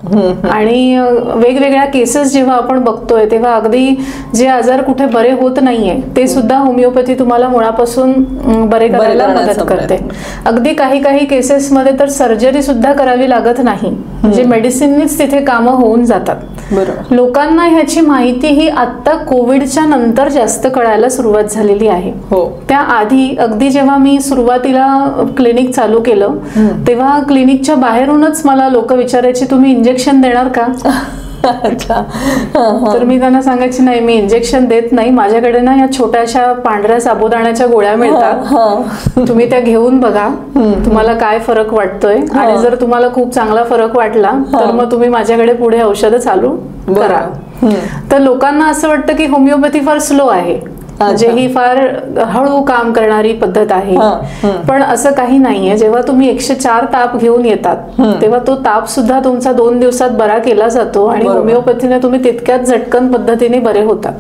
आणि वेगवेगळ्या केसेस जेव्हा आपण बघतोय तेव्हा अगदी जे आजार कुठे बरे होत नाहीये ते सुद्धा होमिओपॅथी तुम्हाला मुळापासून बरे करायला मदत करते. अगदी काही काही केसेसमध्ये तर सर्जरी सुद्धा करावी लागत नाही, म्हणजे मेडिसिननीच तिथे कामं होऊन जातात. लोकांना ह्याची माहिती ही आता कोविडच्या नंतर जास्त कळायला सुरुवात झालेली आहे. त्याआधी अगदी जेव्हा मी सुरुवातीला क्लिनिक चालू केलं तेव्हा क्लिनिकच्या बाहेरूनच मला लोक विचारायची तुम्ही इंजेक्शन देणार का? तर मी त्यांना सांगायची नाही, मी इंजेक्शन देत नाही, माझ्याकडे ना या छोट्याशा पांढऱ्या साबुदाण्याच्या गोळ्या मिळतात, तुम्ही त्या घेऊन बघा तुम्हाला काय फरक वाटतोय आणि जर तुम्हाला खूप चांगला फरक वाटला तर मग तुम्ही माझ्याकडे पुढे औषधं चालू करा. तर लोकांना असं वाटतं की होमिओपॅथी फार स्लो आहे, म्हणजे ही फार हळू काम करणारी पद्धत आहे, पण असं काही नाहीये. जेव्हा तुम्ही 104 ताप घेऊन येतात तेव्हा तो ताप सुद्धा तुमचा 2 दिवसात बरा केला जातो आणि होमिओपॅथीने तुम्ही तितक्याच झटकन पद्धतीने बरे होतात.